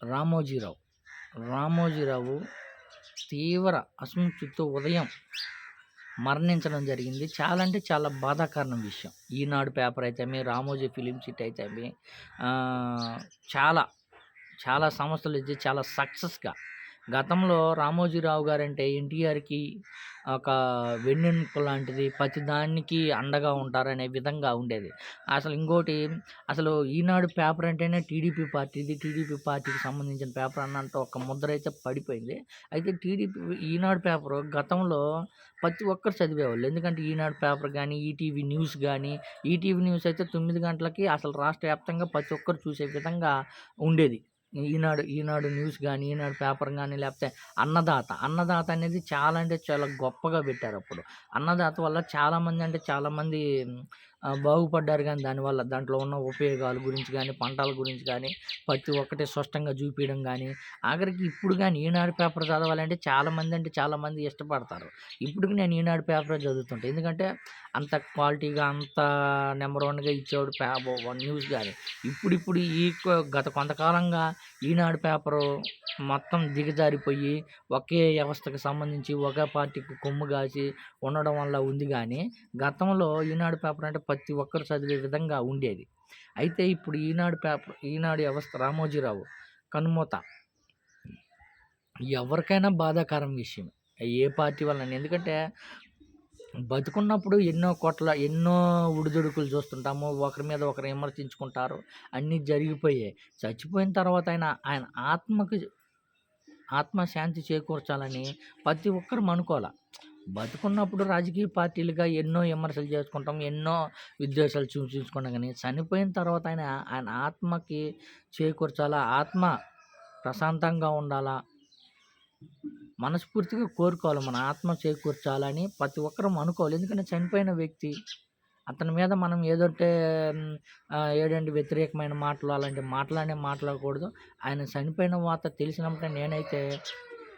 రామోజీరావు. రామోజీరావు తీవ్ర అసంతృప్తితో ఉదయం మరణించడం జరిగింది. చాలా అంటే చాలా బాధాకరమైన విషయం. ఈనాడు పేపర్ అయితేమి, రామోజీ ఫిలిం సిటీ అయితేమి చాలా చాలా సంస్థలు ఇచ్చి చాలా సక్సెస్‌గా గతంలో రామోజీరావు గారంటే ఎన్టీఆర్‌కి ఒక వెన్నెముక లాంటిది. ప్రతి దానికి అండగా ఉంటారనే విధంగా ఉండేది. అసలు ఇంకోటి అసలు ఈనాడు పేపర్ అంటేనే టీడీపీ పార్టీది. టీడీపీ పార్టీకి సంబంధించిన పేపర్ అన్నంత ఒక ముద్ర అయితే పడిపోయింది. అయితే ఈనాడు పేపరు గతంలో ప్రతి ఒక్కరు చదివేవాళ్ళు. ఎందుకంటే ఈనాడు పేపర్ గానీ, ఈటీవీ న్యూస్ గానీ, ఈటీవీ న్యూస్ అయితే 9 గంటలకి అసలు రాష్ట్ర వ్యాప్తంగా ప్రతి ఒక్కరు చూసే విధంగా ఉండేది. ఈనాడు న్యూస్ గానీ, ఈనాడు పేపర్ గానీ, లేకపోతే అన్నదాత అనేది చాలా అంటే చాలా గొప్పగా పెట్టారప్పుడు. అన్నదాత వల్ల చాలామంది అంటే చాలామంది బాగుపడ్డారు గానీ దానివల్ల. దాంట్లో ఉన్న ఉపయోగాల గురించి గానీ, పంటల గురించి గానీ, ప్రతి ఒక్కటి స్పష్టంగా చూపియడం గానీ, ఆఖరికి ఇప్పుడు గానీ ఈనాడు పేపర్ చదవాలంటే చాలామంది ఇష్టపడతారు. ఇప్పటికి నేను ఈనాడు పేపరే చదువుతుంటా. ఎందుకంటే అంత క్వాలిటీగా, అంత నెంబర్ వన్‌గా ఇచ్చేవాడు న్యూస్ గానీ. ఇప్పుడిప్పుడు గత కొంతకాలంగా ఈనాడు పేపరు మొత్తం దిగజారిపోయి ఒకే వ్యవస్థకు సంబంధించి ఒకే పార్టీకి కొమ్ము కాసి ఉండడం వల్ల ఉంది గానీ, గతంలో ఈనాడు పేపర్ అంటే ప్రతి ఒక్కరు చదివే విధంగా ఉండేది. అయితే ఇప్పుడు ఈనాడు వ్యవస్థ రామోజీరావు కన్నుమూత ఎవరికైనా బాధాకరం విషయం. ఏ పార్టీ వల్లైనా. ఎందుకంటే బతికున్నప్పుడు ఎన్నో ఒడిదుడుకులు చూస్తుంటాము. ఒకరి మీద ఒకరు విమర్శించుకుంటారు. అన్నీ జరిగిపోయాయి. చచ్చిపోయిన తర్వాత ఆయన ఆత్మశాంతి చేకూర్చాలని ప్రతి ఒక్కరు అనుకోవాల. బతికున్నప్పుడు రాజకీయ పార్టీలుగా ఎన్నో విమర్శలు చేసుకుంటాం. ఎన్నో విద్వేషాలు చూపించుకుంటాం. కానీ చనిపోయిన తర్వాత ఆయన ఆత్మకి చేకూర్చాలా, ఆత్మ ప్రశాంతంగా ఉండాలా, మనస్ఫూర్తిగా కోరుకోవాలి. మన ఆత్మ చేకూర్చాలని ప్రతి ఒక్కరం అనుకోవాలి. ఎందుకంటే చనిపోయిన వ్యక్తి, అతని మీద మనం ఏదంటే వ్యతిరేకమైన మాటలు అలాంటి మాట్లాడకూడదు. ఆయన చనిపోయిన వార్త తెలిసినప్పుడే నేనైతే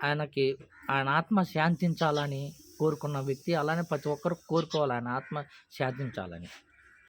ఆయన ఆత్మ శాంతించాలని కోరుకున్న వ్యక్తి. అలానే ప్రతి ఒక్కరు కోరుకోవాలి ఆయన ఆత్మ శాంతించాలని.